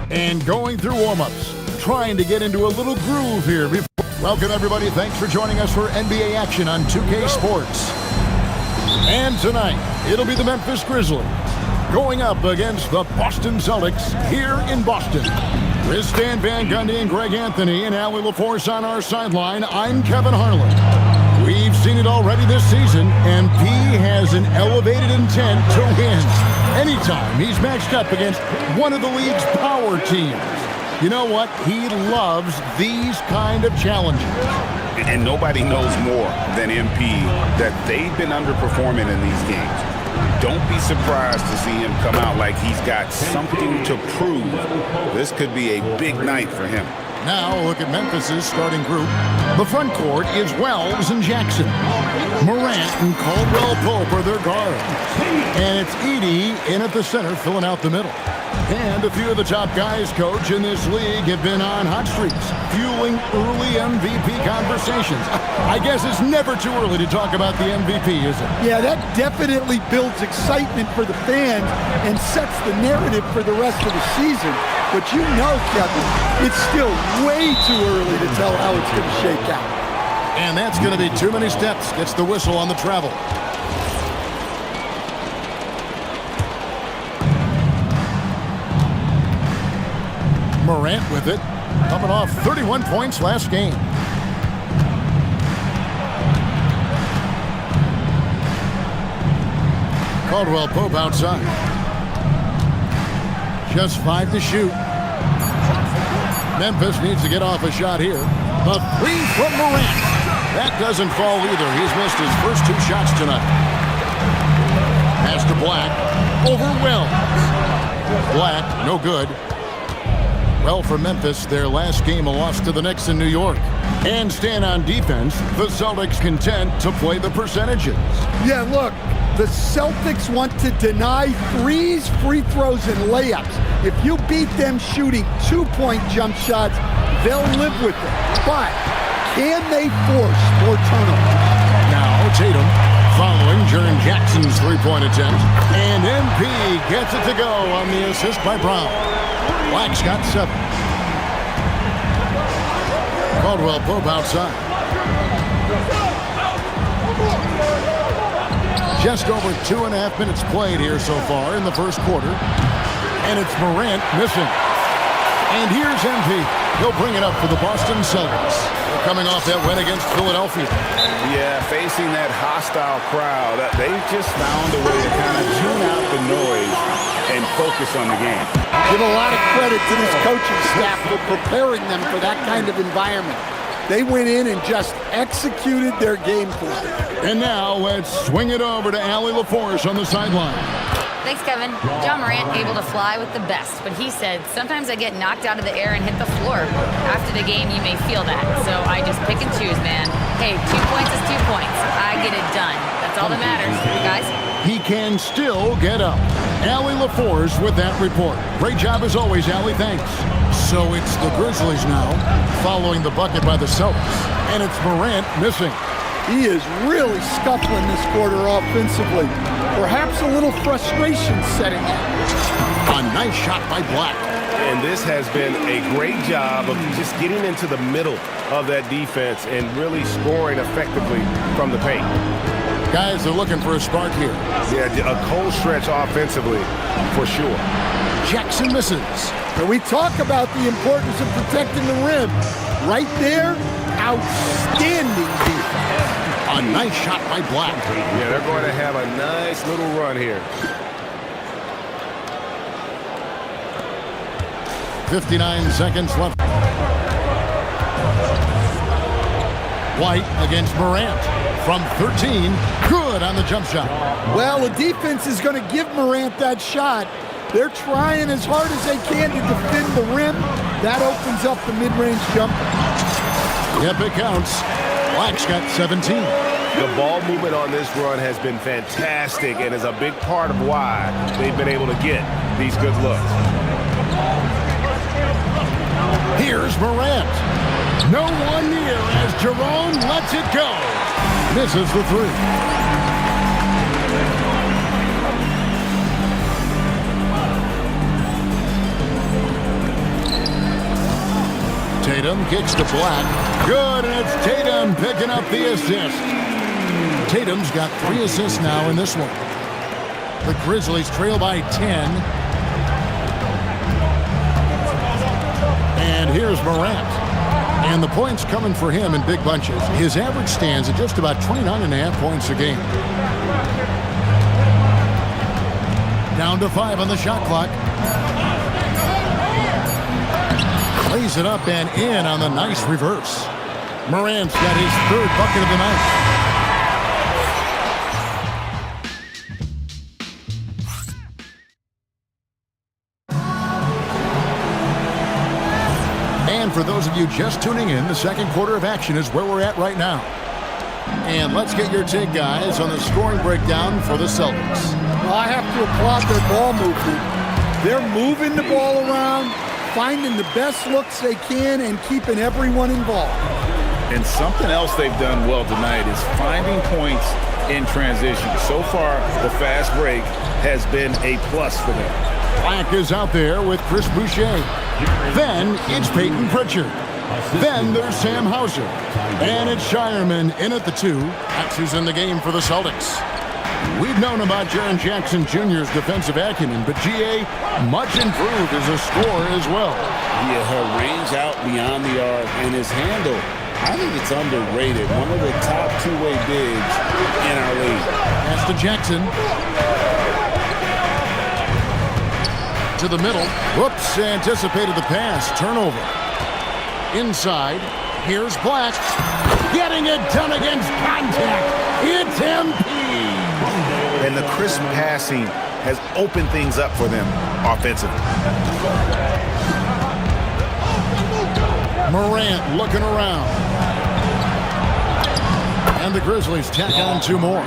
and going through warm-ups, trying to get into a little groove here. Welcome, everybody. Thanks for joining us for NBA action on 2K Sports. And tonight, it'll be the Memphis Grizzlies going up against the Boston Celtics here in Boston. With Stan Van Gundy and Greg Anthony and Allie LaForce on our sideline, I'm Kevin Harlan. We've seen it already this season, and P has an elevated intent to win anytime he's matched up against one of the league's power teams. You know what? He loves these kind of challenges. And nobody knows more than MP that they've been underperforming in these games. Don't be surprised to see him come out like he's got something to prove. This could be a big night for him. Now look at Memphis's starting group. The front court is Wells and Jackson. Morant and Caldwell Pope are their guards. And it's Edey in at the center, filling out the middle. And a few of the top guys, Coach, in this league have been on hot streaks, fueling early MVP conversations. I guess it's never too early to talk about the MVP, is it? Yeah, that definitely builds excitement for the fans and sets the narrative for the rest of the season. But you know, Kevin, it's still way too early to tell how it's going to shake out. And that's going to be too many steps. Gets the whistle on the travel. Morant with it, coming off 31 points last game. Caldwell Pope outside. Just 5 to shoot. Memphis needs to get off a shot here. A three from Morant. That doesn't fall either. He's missed his first 2 shots tonight. Pass to Black. Over Wells. Black, no good. Well, for Memphis, their last game a loss to the Knicks in New York. And stand on defense, the Celtics content to play the percentages. Yeah, look, the Celtics want to deny threes, free throws, and layups. If you beat them shooting 2-point jump shots, they'll live with it. But can they force more turnovers? Now Tatum following Jaren Jackson's 3-point attempt. And MP gets it to go on the assist by Brown. Black's got 7. Caldwell Pope outside. Just over 2.5 minutes played here so far in the first quarter. And it's Morant missing. And here's MP. He'll bring it up for the Boston Celtics. They're coming off that win against Philadelphia. Yeah, facing that hostile crowd, they just found a way to kind of tune out the noise and focus on the game. Give a lot of credit to this coaching staff for preparing them for that kind of environment. They went in and just executed their game plan. And now let's swing it over to Allie LaForce on the sideline. Thanks, Kevin. John Morant able to fly with the best, but he said, sometimes I get knocked out of the air and hit the floor. After the game, you may feel that, so I just pick and choose, man. Hey, 2 points is 2 points. I get it done. That's all that matters, guys. He can still get up. Allie LaForce with that report. Great job as always, Allie. Thanks. So it's the Grizzlies now, following the bucket by the Celtics. And it's Morant missing. He is really scuffling this quarter offensively. Perhaps a little frustration setting in. A nice shot by Black. And this has been a great job of just getting into the middle of that defense and really scoring effectively from the paint. Guys are looking for a spark here. Yeah, a cold stretch offensively for sure. Jackson misses. And we talk about the importance of protecting the rim. Right there, outstanding defense. A nice shot by Black. Yeah, they're going to have a nice little run here. 59 seconds left. White against Morant. From 13, good on the jump shot. Well, the defense is going to give Morant that shot. They're trying as hard as they can to defend the rim. That opens up the mid-range jumper. Yep, it counts. Black's got 17. The ball movement on this run has been fantastic and is a big part of why they've been able to get these good looks. Here's Morant. No one near as Jerome lets it go. Misses the 3. Tatum kicks to Black. Good, and it's Tatum picking up the assist. Tatum's got 3 assists now in this one. The Grizzlies trail by 10. And here's Morant. And the points coming for him in big bunches. His average stands at just about 29.5 points a game. Down to 5 on the shot clock. Lays it up and in on the nice reverse. Morant's got his 3rd bucket of the night. And for those of you just tuning in, the second quarter of action is where we're at right now. And let's get your take, guys, on the scoring breakdown for the Celtics. Well, I have to applaud their ball movement. They're moving the ball around, finding the best looks they can, and keeping everyone involved. And something else they've done well tonight is finding points in transition. So far, the fast break has been a plus for them. Black is out there with Chris Boucher. Then it's Peyton Pritchard. Then there's Sam Hauser. And it's Shireman in at the 2. That's who's in the game for the Celtics. We've known about Jaren Jackson Jr.'s defensive acumen, but G.A. much improved as a scorer as well. Yeah, her range out beyond the arc and his handle, I think it's underrated. One of the top 2-way bigs in our league. Pass to Jackson. To the middle. Whoops, anticipated the pass. Turnover. Inside. Here's Black. Getting it done against contact. It's MP. And the crisp passing has opened things up for them offensively. Morant looking around. And the Grizzlies tack on 2 more.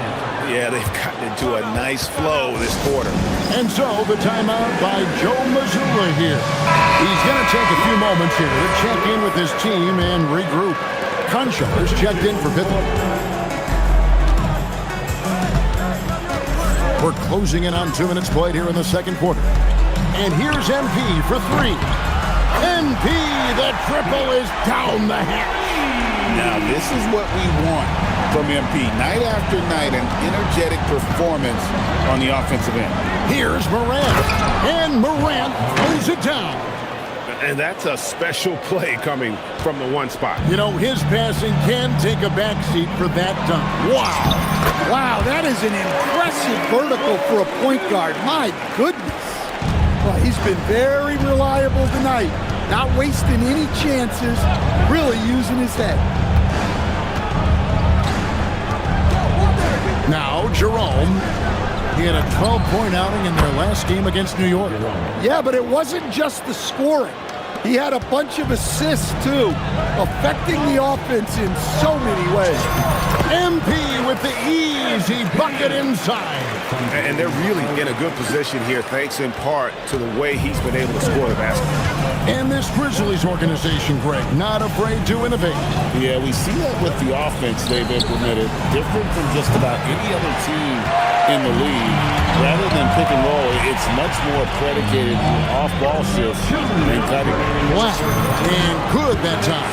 Yeah, they've gotten into a nice flow this quarter. And so the timeout by Joe Mazzulla here. He's going to take a few moments here to check in with his team and regroup. Concho is checked in for Pippen. We're closing in on 2 minutes played here in the second quarter. And here's MP for 3. MP, the triple is down the hatch. Now, this is what we want from MP. Night after night, an energetic performance on the offensive end. Here's Morant. And Morant lays it down. And that's a special play coming from the 1 spot. You know, his passing can take a backseat for that dunk. Wow. Wow, that is an impressive vertical for a point guard. My goodness. Well, he's been very reliable tonight. Not wasting any chances, really using his head. Now, Jerome. He had a 12-point outing in their last game against New York. Yeah, but it wasn't just the scoring. He had a bunch of assists, too, affecting the offense in so many ways. MP with the easy bucket inside. And they're really in a good position here, thanks in part to the way he's been able to score the basketball. And this Grizzlies organization, Greg, not afraid to innovate. Yeah, we see that with the offense they've implemented, different from just about any other team in the league. Rather than pick and roll, it's much more predicated on off-ball shifts and cutting. Black, and good that time.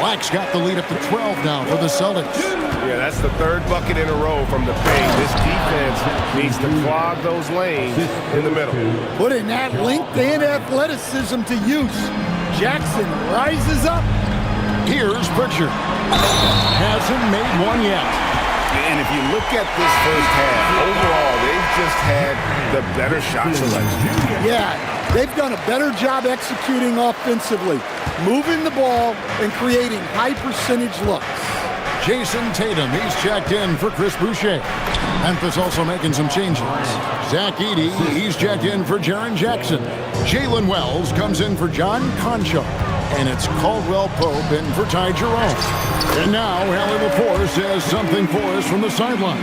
Black's got the lead up to 12 now for the Celtics. Yeah, that's the 3rd bucket in a row from the paint. This defense needs to clog those lanes in the middle. Putting that length and athleticism to use. Jackson rises up. Here's Pritchard. Hasn't made one yet. And if you look at this first half, overall, they've just had the better shot selection. Yeah, they've done a better job executing offensively, moving the ball and creating high percentage looks. Jason Tatum, he's checked in for Chris Boucher. Memphis also making some changes. Zach Edey, he's checked in for Jaren Jackson. Jalen Wells comes in for John Concho. And it's Caldwell Pope in for Ty Jerome. And now, Hallie LaForce has something for us from the sideline.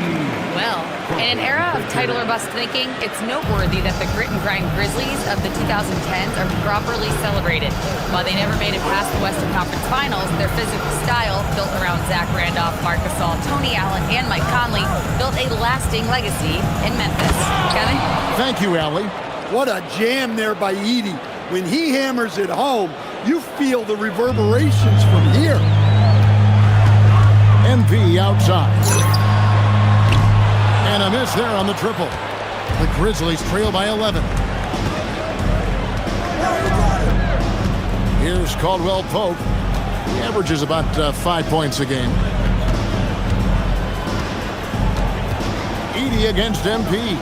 Well, in an era of title or bust thinking, it's noteworthy that the grit and grind Grizzlies of the 2010s are properly celebrated. While they never made it past the Western Conference Finals, their physical style, built around Zach Randolph, Marc Gasol, Tony Allen, and Mike Conley, built a lasting legacy in Memphis. Kevin? Thank you, Allie. What a jam there by Edey. When he hammers it home, you feel the reverberations from here. MP outside. And a miss there on the triple. The Grizzlies trail by 11. Here's Caldwell Pope. He averages about 5 points a game. Edey against MP.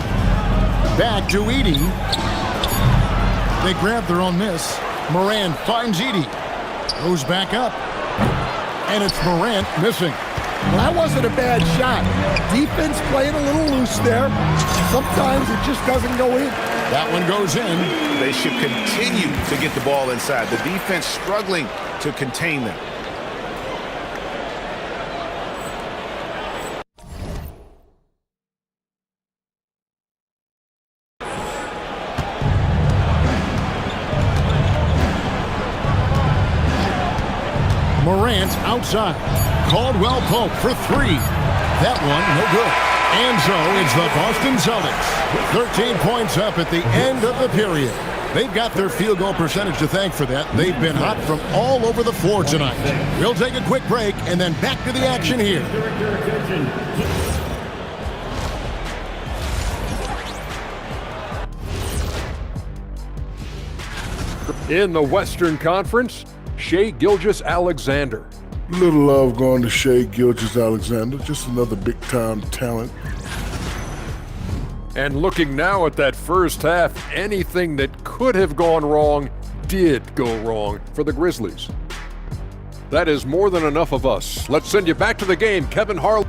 Back to Edey. They grab their own miss. Morant finds Edey. Goes back up. And it's Morant missing. Well, that wasn't a bad shot. Defense playing a little loose there. Sometimes it just doesn't go in. That one goes in. They should continue to get the ball inside. The defense struggling to contain them. Morant outside. Caldwell Pope for three. That one, no good. And so it's the Boston Celtics. 13 points up at the end of the period. They've got their field goal percentage to thank for that. They've been hot from all over the floor tonight. We'll take a quick break and then back to the action here. In the Western Conference, Shai Gilgeous-Alexander. Little love going to Shai Gilgeous-Alexander, just another big-time talent. And looking now at that first half, anything that could have gone wrong did go wrong for the Grizzlies. That is more than enough of us. Let's send you back to the game, Kevin Harlan.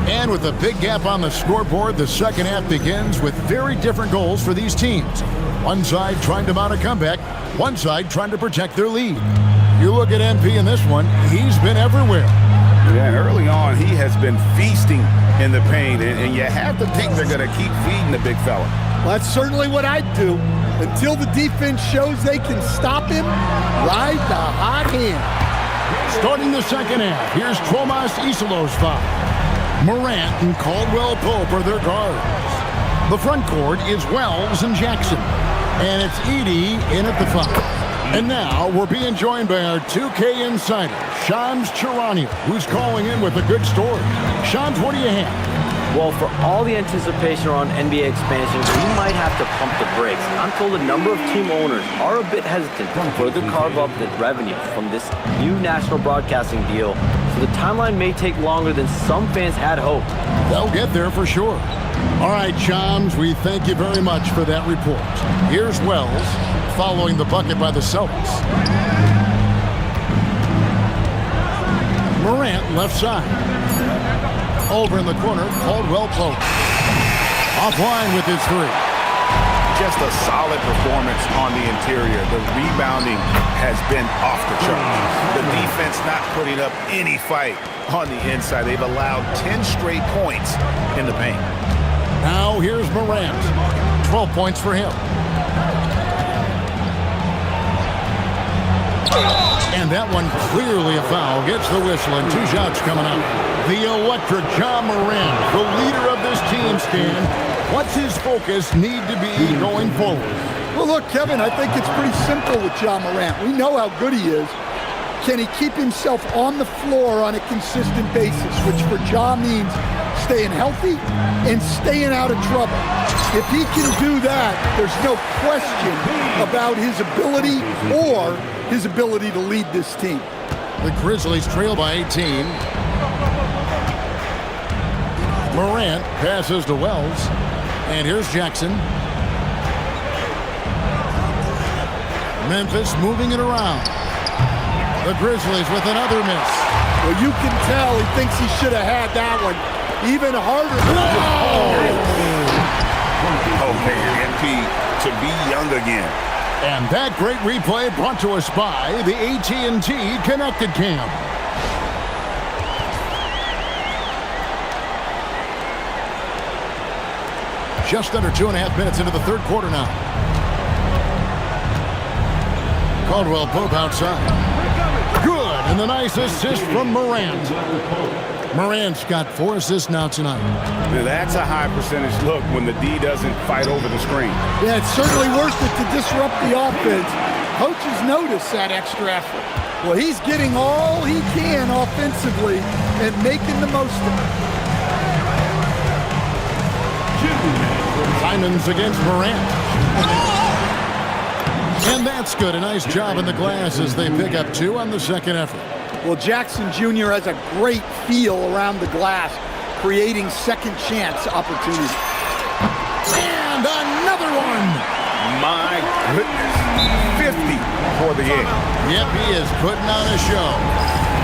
And with a big gap on the scoreboard, the second half begins with very different goals for these teams. One side trying to mount a comeback, one side trying to protect their lead. You look at MP in this one, he's been everywhere. Yeah, and early on, he has been feasting in the paint, and you have to think they're going to keep feeding the big fella. Well, that's certainly what I'd do. Until the defense shows they can stop him, ride the hot hand. Starting the second half, here's Tomas Isolos foul. Morant and Caldwell Pope are their guards. The front court is Wells and Jackson. And it's Edey in at the foul. And now we're being joined by our 2K insider, Shams Charania, who's calling in with a good story. Shams, what do you have? Well, for all the anticipation around NBA expansion, we might have to pump the brakes. I'm told a number of team owners are a bit hesitant to further carve up the revenue from this new national broadcasting deal, so the timeline may take longer than some fans had hoped. They'll get there for sure. All right, Shams, we thank you very much for that report. Here's Wells following the bucket by the Celtics. Morant left side. Over in the corner, Caldwell Pope. Offline with his three. Just a solid performance on the interior. The rebounding has been off the charts. The defense not putting up any fight on the inside. They've allowed 10 straight points in the paint. Now here's Morant. 12 points for him. And that one clearly a foul. Gets the whistle and 2 shots coming up. The electric Ja Morant, the leader of this team, Stan. What's his focus need to be going forward? Well, look, Kevin, I think it's pretty simple with Ja Morant. We know how good he is. Can he keep himself on the floor on a consistent basis, which for Ja means staying healthy and staying out of trouble. If he can do that, there's no question about his ability or his ability to lead this team. The Grizzlies trail by 18. Morant passes to Wells. And here's Jackson. Memphis moving it around. The Grizzlies with another miss. Well, you can tell he thinks he should have had that one. Even harder. Okay, MP to be young again. And that great replay brought to us by the AT&T Connected Cam. Just under 2.5 minutes into the third quarter now. Caldwell Pope outside. Good, and the nice assist from Morant. Morant's got 4 assists now tonight. Now, that's a high percentage look when the D doesn't fight over the screen. Yeah, it's certainly worth it to disrupt the offense. Coaches notice that extra effort. Well, he's getting all he can offensively and making the most of it. Simons against Morant. And that's good. A nice job in the glass as they pick up 2 on the second effort. Well, Jackson Jr. has a great feel around the glass, creating second chance opportunities. And another one. My goodness. 50 for the game. Yep, he is putting on a show.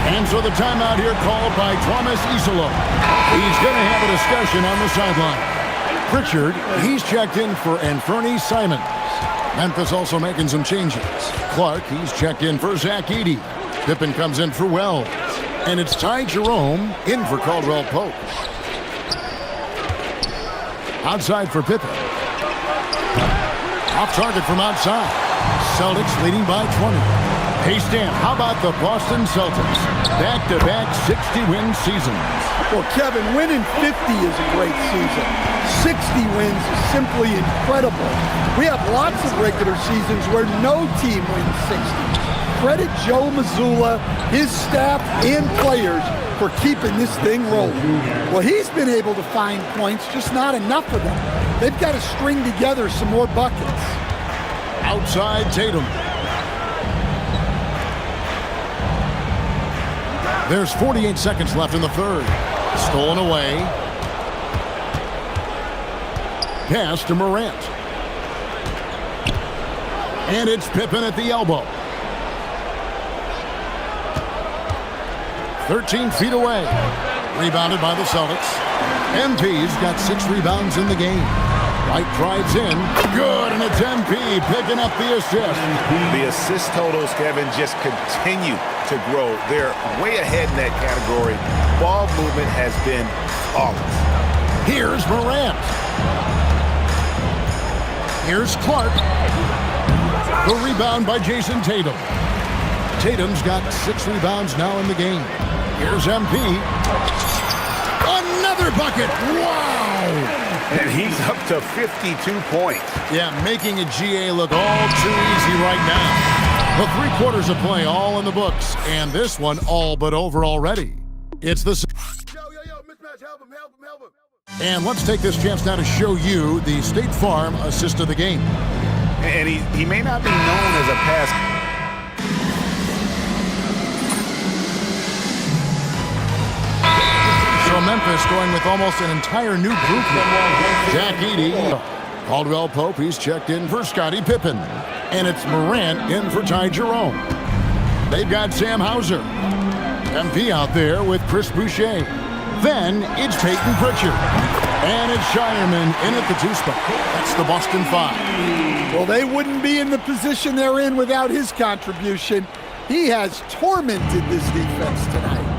And so the timeout here called by Thomas Isolo. He's going to have a discussion on the sideline. Pritchard, he's checked in for Anthony Simons. Memphis also making some changes. Clark, he's checked in for Zach Edey. Pippen comes in for Wells. And it's Ty Jerome in for Caldwell Pope. Outside for Pippen. Off target from outside. Celtics leading by 20. Hey, Stan, how about the Boston Celtics? Back-to-back 60-win seasons. Well, Kevin, winning 50 is a great season. 60 wins is simply incredible. We have lots of regular seasons where no team wins 60. Credit Joe Mazzulla, his staff, and players for keeping this thing rolling. Well, he's been able to find points, just not enough of them. They've got to string together some more buckets. Outside Tatum. There's 48 seconds left in the third. Stolen away. Pass to Morant. And it's Pippen at the elbow. 13 feet away. Rebounded by the Celtics. MP's got 6 rebounds in the game. White drives in. Good, and it's MP picking up the assist. The assist totals, Kevin, just continue to grow. They're way ahead in that category. Ball movement has been flawless. Here's Morant. Here's Clark. The rebound by Jason Tatum. Tatum's got 6 rebounds now in the game. Here's MP. Another bucket. Wow. And he's up to 52 points. Yeah, making a GA look all too easy right now. The 3 quarters of play all in the books, and this one all but over already. It's the... Mismatch, help him. And let's take this chance now to show you the State Farm assist of the game. And he may not be known as a pass. So Memphis going with almost an entire new group here. Zach Edey, Caldwell Pope, he's checked in for Scottie Pippen. And it's Morant in for Ty Jerome. They've got Sam Hauser. MP out there with Chris Boucher. Then it's Peyton Pritchard. And it's Shireman in at the 2 spot. That's the Boston 5. Well, they wouldn't be in the position they're in without his contribution. He has tormented this defense tonight.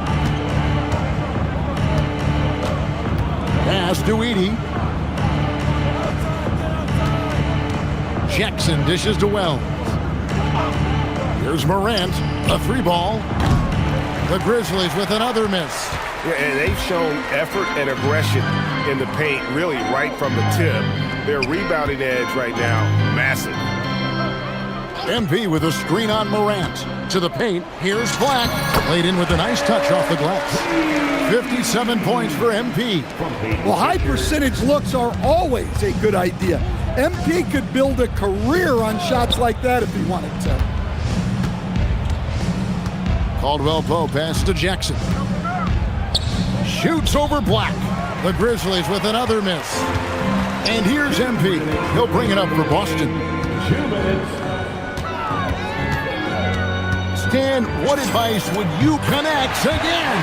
Pass to Edey. Jackson dishes to Wells. Here's Morant, a 3-ball. The Grizzlies with another miss. Yeah, and they've shown effort and aggression in the paint, really right from the tip. Their rebounding edge right now, massive. MP with a screen on Morant. To the paint, here's Black. Laid in with a nice touch off the glass. 57 points for MP. Well, high percentage looks are always a good idea. MP could build a career on shots like that if he wanted to. Caldwell Pope pass to Jackson. Shoots over Black. The Grizzlies with another miss. And here's MP. He'll bring it up for Boston. 2 minutes. Stan, what advice would you connect again?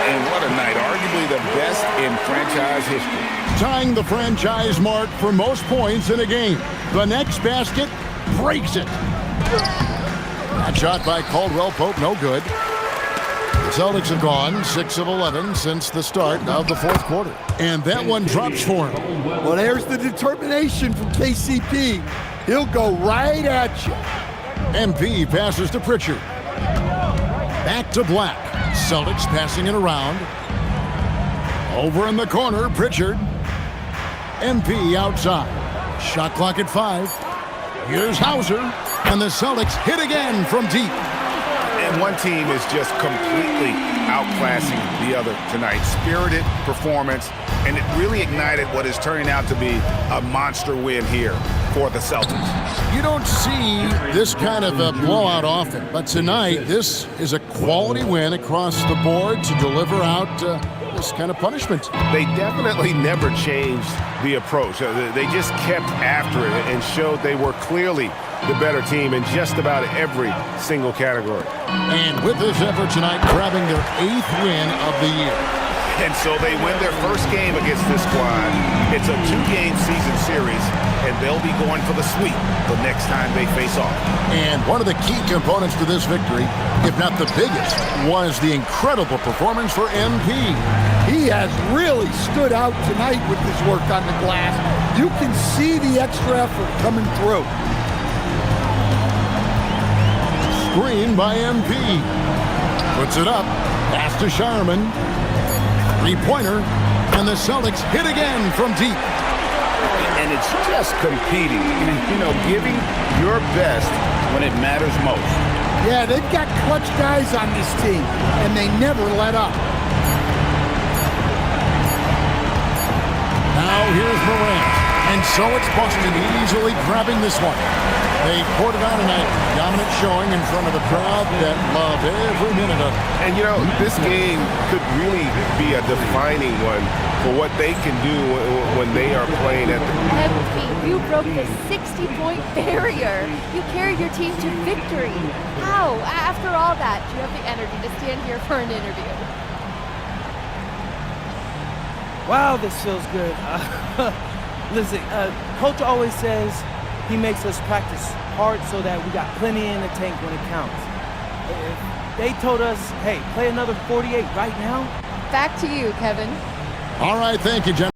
And what a night. Arguably the best in franchise history. Tying the franchise mark for most points in a game. The next basket breaks it. That shot by Caldwell Pope, no good. The Celtics have gone 6 of 11 since the start of the 4th quarter. And that one drops for him. Well, there's the determination from KCP. He'll go right at you. MP passes to Pritchard. Back to Black. Celtics passing it around. Over in the corner, Pritchard. MP outside. Shot clock at 5. Here's Hauser. And the Celtics hit again from deep. And one team is just completely outclassing the other tonight. Spirited performance, and it really ignited what is turning out to be a monster win here for the Celtics. You don't see this kind of a blowout often, but tonight this is a quality win across the board to deliver out this kind of punishment. They definitely never changed the approach. They just kept after it and showed they were clearly the better team in just about every single category. And with this effort tonight, grabbing their 8th win of the year. And so they win their first game against this squad. It's a 2-game season series, and they'll be going for the sweep the next time they face off. And one of the key components to this victory, if not the biggest, was the incredible performance for MP. He has really stood out tonight with his work on the glass. You can see the extra effort coming through. Screen by MP. Puts it up. Pass to Sharman. 3-pointer. And the Celtics hit again from deep. And it's just competing, giving your best when it matters most. Yeah, they've got clutch guys on this team, and they never let up. Now here's Morant. And so it's Boston easily grabbing this one. They poured it on tonight. Dominant showing in front of the crowd that loved every minute of it. And, this game could really be a defining one for what they can do when they are playing at the... MP, you broke the 60-point barrier. You carried your team to victory. How? After all that, do you have the energy to stand here for an interview? Wow, this feels good. Listen, Coach always says he makes us practice hard so that we got plenty in the tank when it counts. If they told us, hey, play another 48 right now. Back to you, Kevin. All right, thank you, Jen.